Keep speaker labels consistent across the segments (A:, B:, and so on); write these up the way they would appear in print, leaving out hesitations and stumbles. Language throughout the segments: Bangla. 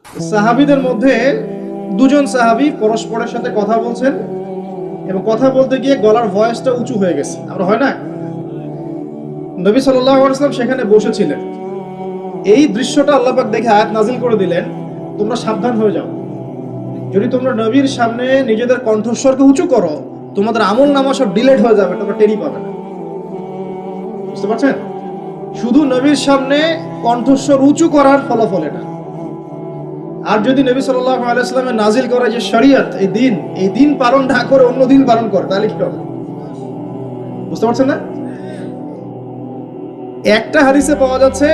A: সাহাবীদের মধ্যে দুজন সাহাবী পরস্পরের সাথে কথা বলছেন এবং কথা বলতে গিয়ে গলার ভয়েসটা উঁচু হয়ে গেছে। আমরা হয় না, নবী সাল্লাল্লাহু আলাইহি ওয়াসাল্লাম সেখানে বসেছিলেন। এই দৃশ্যটা আল্লাহ পাক দেখে আয়াত নাজিল করে দিলেন, তোমরা সাবধান হয়ে যাও, যদি তোমরা নবীর সামনে নিজেদের কণ্ঠস্বরকে উঁচু করো তোমাদের আমল নামা সব ডিলেট হয়ে যাবে, তোমরা টেরই পাবে না। বুঝতে পারছেন? শুধু নবীর সামনে কণ্ঠস্বর উঁচু করার ফলাফল এটা। আর যদি নবী সাল্লাল্লাহু আলাইহি ওয়াসাল্লামের নাজিল করা যে শরীয়ত, এই দিন পালন না করে অন্য দিন পালন করে, তাহলে কি হবে? বুঝতে পারছেন না? একটা হাদিসে পাওয়া যাচ্ছে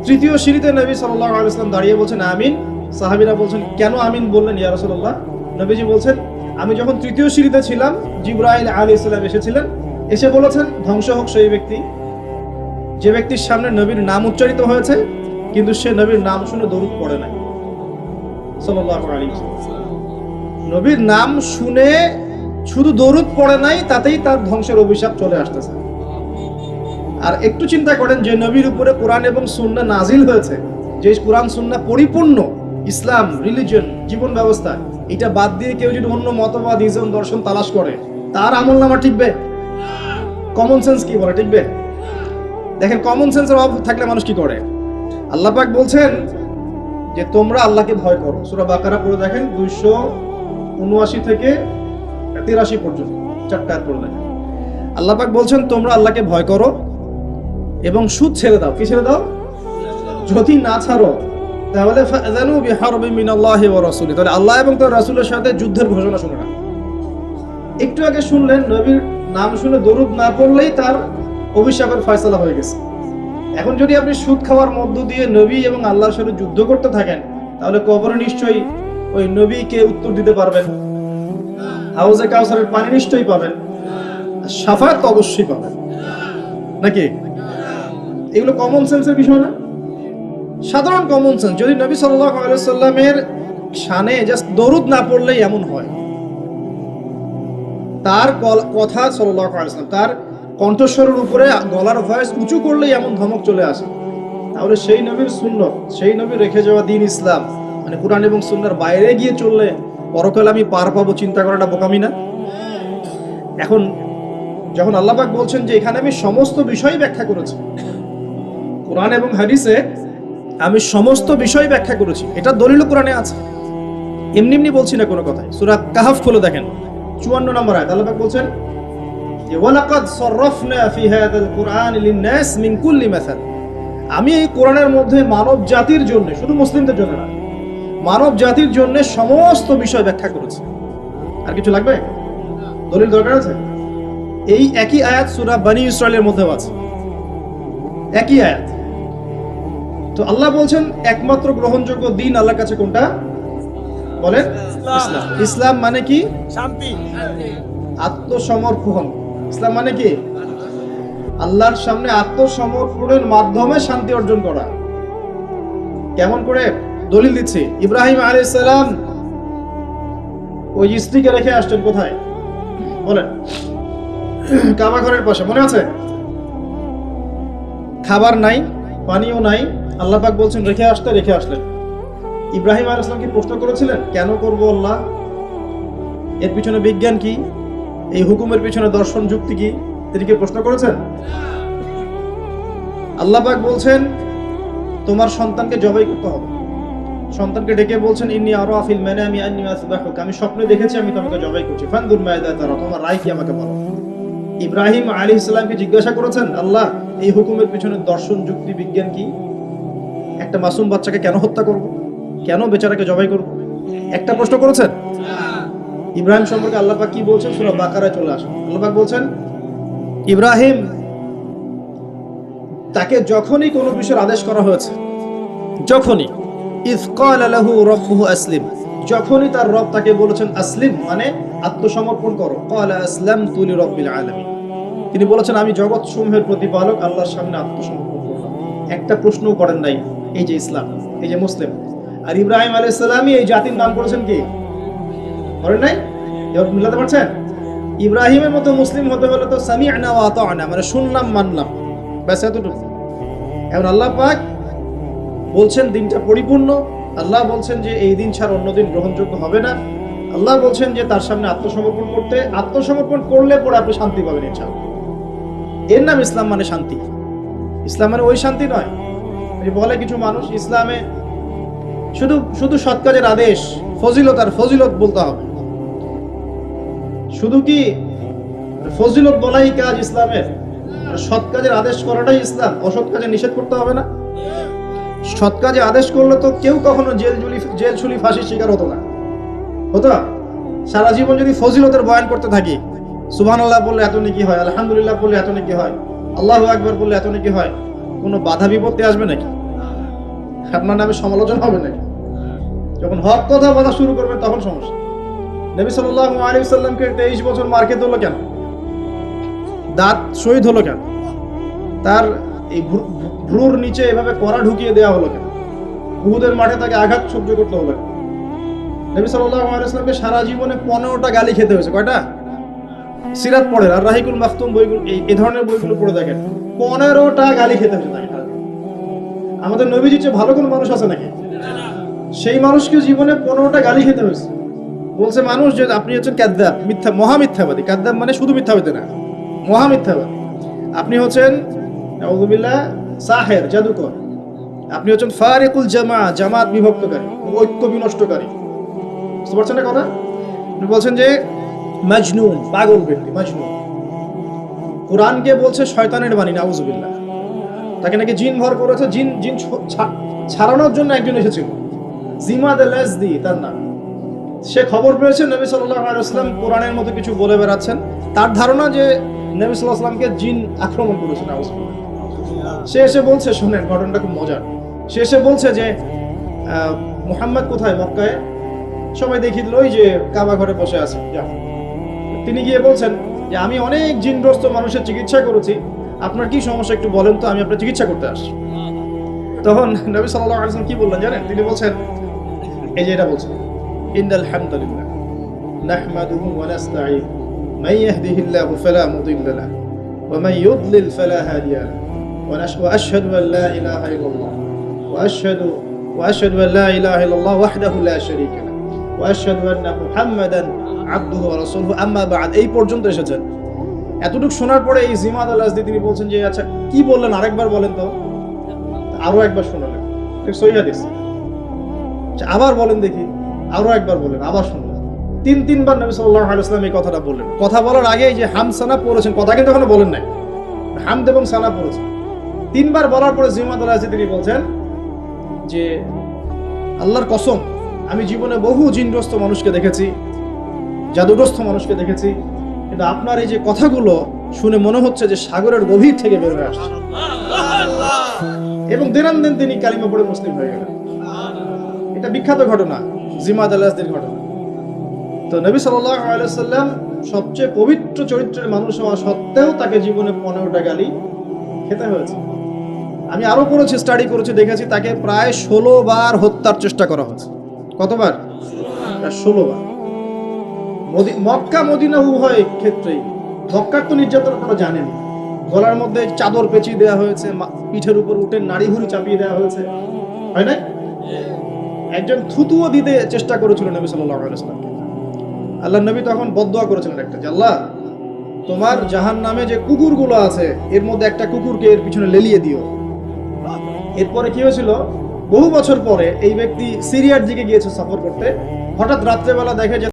A: তৃতীয় সিঁড়িতে নবী সাল্লাল্লাহু আলাইহি ওয়াসাল্লাম দাঁড়িয়ে বলছেন আমিন। সাহাবীরা বলছেন কেন আমিন বললেন ইয়া রাসূলুল্লাহ? নবীজি বলছেন আমি যখন তৃতীয় সিঁড়িতে ছিলাম জিবরাইল আলাইহিস সালাম এসেছিলেন, এসে বলেছেন ধ্বংস হোক সেই ব্যক্তি যে ব্যক্তির সামনে নবীর নাম উচ্চারিত হয়েছে কিন্তু সে নবীর নাম শুনে দরুদ পড়ে নাই সাল্লাল্লাহু আলাইহি ওয়াসাল্লাম। নবীর নাম শুনে শুধু দরুদ পড়ে নাই, তাতেই তার ধ্বংসের অভিশাপ চলে আসতেছে। আর একটু চিন্তা করেন, যে নবীর উপরে কোরআন এবং সুন্নাহ নাজিল হয়েছে, যে কোরআন সুন্নাহ পরিপূর্ণ ইসলাম রিলিজিয়ন জীবন ব্যবস্থা, এটা বাদ দিয়ে কেউ যদি অন্য মতবাদ ইজম দর্শন তালাশ করে, তার আমল নামা টিকবে? কমন সেন্স কি বলে টিকবে? দেখেন, কমন সেন্সের অভাব থাকলে মানুষ কি করে? আল্লাহ পাক বলছেন যে তোমরা আল্লাহকে ভয় করো। সূরা বাকারা পড়ে দেখেন 279 থেকে 83 পর্যন্ত, 4টা আয়াত পড়ে দেখেন। আল্লাহ পাক বলছেন তোমরা আল্লাহকে ভয় করো এবং সুদ ছেড়ে দাও। কি ছেড়ে দাও? যদি না ছাড়ো তাহলে ফাযানু বিহারবিন মিনাল্লাহি ওয়া রাসূলিহি, তাহলে আল্লাহ এবং তার রাসূলের সাথে যুদ্ধের ঘোষণা শুনে না। একটু আগে শুনলেন নবীর নাম শুনে দরুদ না পড়লেই তার অভিশাপের ফয়সালা হয়ে গেছে। এখন যদি আপনি সুদ খাওয়ার মধ্য দিয়ে নবী এবং আল্লাহর সাথে যুদ্ধ করতে থাকেন, তাহলে কবরে নিশ্চয়ই ওই নবীকে উত্তর দিতে পারবেন, হাউজে কাউসারের পানি নিশ্চয়ই পাবেন, শাফায়াত তো অবশ্যই পাবেন, নাকি? এগুলো কমন সেন্সের বিষয় না? সাধারণ কমন সেন্স। যদি নবী সাল্লাল্লাহু আলাইহি ওয়াসাল্লামের শানে জাস্ট দরুদ না পড়লেই এমন হয়, তার কথা সাল্লাল্লাহু আলাইহি ওয়াসাল্লাম তার কণ্ঠস্বরের উপরে গলার ভয়েস উঁচু করলেই এমন ধমক চলে আসে, তাহলে সেই নবীর সুন্নাত, সেই নবীর রেখে যাওয়া দ্বীন ইসলাম, মানে কোরআন এবং সুন্নাহর বাইরে গিয়ে চললে পরকালে আমি পার পাবো, চিন্তা করাটা বোকামি না? এখন যখন আল্লাহ পাক বলছেন যে এখানে আমি সমস্ত বিষয় ব্যাখ্যা করেছি, কোরআন এবং হাদিসে আমি সমস্ত বিষয় ব্যাখ্যা করেছি, এটা দলিল কোরআনে আছে, এমনি এমনি বলছি না কোনো কথাই। সূরা কাহফ খুলে দেখেন 54 নম্বর আয়াত। আল্লাহ পাক বলছেন যে ওয়ালাকাদ সাররাফনা ফি হাযাল কুরআন লিন-নাস মিন কুল্লি মাসাল, আমি এই কোরআনের মধ্যে মানব জাতির জন্য, শুধু মুসলিমদের জন্য না, মানব জাতির জন্য সমস্ত বিষয় ব্যাখ্যা করেছি। আর কিছু লাগবে? দলিল দরকার আছে? এই একই আয়াত সূরা বনী ইসরাঈলের মধ্যেও আছে, একই আয়াত। তো আল্লাহ বলছেন একমাত্র গ্রহণযোগ্য দ্বীন আল্লাহর কাছে কোনটা? বলেন ইসলাম। ইসলাম মানে কি? শান্তি, আত্মসমর্পণ। ইসলাম মানে কি? আল্লাহর সামনে আত্মসমর্পণের মাধ্যমে শান্তি অর্জন করা। কেমন করে? দলিল দিচ্ছি। ইব্রাহিম আলাইহিস সালাম ওই স্ত্রীকে রেখে আসছেন কোথায় বলেন? কাবা ঘরের পাশে, মনে আছে? খাবার নাই, পানিও নাই, আল্লাহ পাক বলছেন রেখে আসতে, রেখে আসলেন। ইব্রাহিম আলাইহিস সালাম কি প্রশ্ন করেছিলেন কেন করব আল্লাহ? এর পিছনে বিজ্ঞান কি? এই হুকুমের পিছনে দর্শন যুক্তি কি? তিনি কি প্রশ্ন করেছেন? আল্লাহ পাক বলছেন তোমার সন্তানকে জবাই করতে হবে। সন্তানকে ডেকে বলছেন ইন্নী আরা ফিল মানামি আন্নী আসবাহুকা, আমি স্বপ্নে দেখেছি আমি তোমাকে জবাই করছি, ফানদুর মাযা তারা, তোমার রায় কি আমাকে বলো। ইব্রাহিম আলাইহিস সালামকে জিজ্ঞাসা করেছেন আল্লাহ এই হুকুমের পিছনে দর্শন যুক্তি বিজ্ঞান কি? একটা মাসুম বাচ্চাকে কেন হত্যা করব? কেন বেচারাকে জবাই করব? একটা প্রশ্ন করেছেন? ইব্রাহিম সম্পর্কে আল্লাহ পাক কি বলছেন? সূরা বাকারায় চলে আসুন। আল্লাহ পাক বলছেন ইব্রাহিম তাকে যখনই কোনো বিষয়ের আদেশ করা হয়েছে, যখনই ইয ক্বালা লাহু রাব্বুহু আসলিম, যখনই তার রব তাকে বলেছেন আসলিম মানে আত্মসমর্পণ করো, ক্বালা আসলামতু লিরাব্বিল আলামিন, তিনি বলেছেন আমি জগৎ সমূহের প্রতিপালক আল্লাহর সামনে আত্মসমর্পণ করলাম। একটা প্রশ্নও করেন নাই, এই যে ইসলাম, এই যে মুসলিম। আর ইব্রাহিম আলাইহিস সালামই এই জাতির নাম করেছেন কি? করেন নাই? মিলাতে পারছেন? ইব্রাহিমের মতো মুসলিম হতে হলে তো সামি'না ওয়া আতা'না, মানে শুনলাম মানলাম, ব্যাস এতটুকু। এখন আল্লাহ পাক বলছেন দিনটা পরিপূর্ণ, আল্লাহ বলছেন যে এই দিন ছাড়া অন্য দিন গ্রহণযোগ্য হবে না। আল্লাহ বলছেন যে তার সামনে আত্মসমর্পণ করলে পরে আপনি শান্তি পাবেন ইনশাআল্লাহ। এর নাম ইসলাম মানে শান্তি। ইসলাম মানে ওই শান্তি নয়। বলে কিছু মানুষ ইসলামে শুধু সৎ কাজের আদেশ, ফজিলত বলতে হবে। শুধু কি ফজিলত বলাই কাজ ইসলামের? সৎ কাজের আদেশ করাটাই ইসলাম, অসৎ কাজে নিষেধ করতে হবে না? সৎ কাজে আদেশ করলে তো কেউ কখনো জেল ছুলি ফাঁসির শিকার হতো না, হতো? সারা জীবন যদি ফজিলতের বয়ান করতে থাকি, সুবহানাল্লাহ বললে এত নেকি হয়, আলহামদুলিল্লাহ বললে এত নেকি হয়, আল্লাহু আকবার বললে এত নেকি হয়, কোনো বাধা বিপত্তি আসবে নাকি? আপনার নামে সমালোচনা হবে নাকি? যখন হক কথা বলা শুরু করবেন তখন সমস্যা। নবী সাল্লাল্লাহু আলাইহি ওয়াসাল্লামকে 23 বছর মার খেতে হলো কেন? দাঁত শহীদ হলো কেন? তার এই ভ্রুর নিচে এভাবে কড়া ঢুকিয়ে দেওয়া হলো কেন? উহুদের মাঠে তাকে আঘাত সহ্য করতে হলো কেন? নবী সাল্লাল্লাহু আলাইহি ওয়াসাল্লামকে সারা জীবনে 15টা গালি খেতে হয়েছে। কয়টা? সিরাত পড়েন, আর রাহিকুল মাখতুম বইগুলো, এই ধরনের বইগুলো পড়ে দেখেন, 15টা গালি খেতে হয়েছে তাকে। আমাদের নবীজির চেয়ে ভালো কোনো মানুষ আছে নাকি? সেই মানুষকে জীবনে 15টা গালি খেতে হয়েছে। বলছে মানুষ যে আপনি হচ্ছেন কাযযাব, মহামিথ্যাবাদী। কাযযাব মানে শুধু মিথ্যাবাদী না, মহামিথ্যাবাদী। আপনি হচ্ছেন নাউযুবিল্লাহ সাহের, জাদুকর। আপনি হচ্ছেন ফারিকুল জামাত বিভক্তকারী, ঐক্য বিনষ্টকারী। বুঝতে পারছেন না কথা? আপনি বলছেন যে মাজনুন, পাগল ব্যক্তি, মাজনুন। কোরআনকে বলছে শয়তানের বাণী, নাউযুবিল্লাহ। তাকে নাকি জিন ভর করেছে, জিন ছাড়ানোর জন্য একজন এসেছিল, জিমাদ আল-আজদি তার নাম। সে খবর পেয়েছে নবী সাল্লাল্লাহু আলাইহি ওয়াসাল্লাম কোরআনের মতো কিছু বলে বেড়াচ্ছেন। তার ধারণা যে নবী সাল্লাল্লাহু আলাইহি ওয়াসাল্লামকে জিন আক্রমণ করেছে, নাউযুবিল্লাহ। সে এসে বলছে, শুনেন ঘটনাটা খুব মজার। সে এসে বলছে যে মুহাম্মদ কোথায়? মক্কায়। সবাই দেখিয়ে দিল ওই যে কাবা ঘরে বসে আছে। তিনি গিয়ে বলছেন যে আমি অনেক জিনগ্রস্ত মানুষের চিকিৎসা করেছি, আপনার কি সমস্যা একটু বলেন তো, আমি আপনার চিকিৎসা করতে আসছি। তখন নবী সাল্লাল্লাহু আলাইহি ওয়াসাল্লাম কি বললেন জানেন? তিনি বলছেন, এই যে এটা বলছেন, ইন্নাল হামদুলিল্লাহ নাহমাদুহু ওয়া নাস্তাঈন মান ইয়াহদিহিল্লাহু ফালা মুদিল্লা লাহু ওয়া মান ইউদ্লিল ফালা হাদিয়া লাহু ওয়া আশহাদু আন লা ইলাহা ইল্লাল্লাহ ওয়া আশহাদু আন লা ইলাহা ইল্লাল্লাহ ওয়াহদাহু লা শারীকা লাহু ওয়া আশহাদু আন্না মুহাম্মাদান আবদুহু ওয়া রাসূলুহু আম্মা বা'দ। এই পর্যন্ত এসেছেন। এতটুকু শোনার পরে এই জিমাদ আল-আজদি তিনি বলছেন যে আচ্ছা কি বললেন আরেকবার বলেন তো। আরো একবার শোনালেন, সহিহ হাদিস। আবার বলেন দেখি, আরো একবার বলেন, আবার শুনলেন। তিনবার নবী সাল্লাল্লাহু আলাইহি ওয়াসাল্লাম এই কথাটা বললেন। কথা বলার আগে এই যে হামসানা পড়েছেন, কথা কিন্তু এখনো বলেন নাই, হামদ এবং সানা পড়েছেন। 3বার বলার পরে জিমাদ আল-আজদি তিনি বলছেন যে আল্লাহর কসম, আমি জীবনে বহু জিনগ্রস্ত মানুষকে দেখেছি, জাদুগ্রস্ত মানুষকে দেখেছি, কিন্তু আপনার এই যে কথাগুলো শুনে মনে হচ্ছে যে সাগরের গভীর থেকে বের হয়ে আসছে। এবং দিন তিনি কালিমা পড়ে মুসলিম হয়ে গেলেন। এটা বিখ্যাত ঘটনা, জিমাদ আল-আজদির ঘটনা। তো নবী সাল্লাল্লাহু আলাইহি ওয়াসাল্লাম সবচেয়ে পবিত্র চরিত্রের মানুষ হওয়া সত্ত্বেও তাকে জীবনে 15টা গালি খেতে হয়েছে। আমি আরো করেছি, স্টাডি করেছি, দেখেছি তাকে প্রায় 16 বার হত্যার চেষ্টা করা হয়েছে। কতবার? 16 বার। মক্কা মদিনা উভয় ক্ষেত্রেই। মক্কার তো নির্যাতন আপনারা জানেন, গলার মধ্যে চাদর পেঁচিয়ে দেওয়া হয়েছে, পিঠের উপর উঠে নাড়ি ভুড়ি চাপিয়ে দেওয়া হয়েছে, হয় না? একজন থুতুও দিতে চেষ্টা করেছিল নবী সাল্লাল্লাহু আলাইহি ওয়াসাল্লামকে। আল্লাহর নবী তখন বদদুয়া করেছিলেন একটা, যে আল্লাহ তোমার জাহান্নামে যে কুকুরগুলো আছে এর মধ্যে একটা কুকুরকে এর পিছনে লেলিয়ে দিও। এরপরে কি হয়েছিল, বহু বছর পরে এই ব্যক্তি সিরিয়ার দিকে গিয়েছে সফর করতে। হঠাৎ রাত্রেবেলা দেখে যে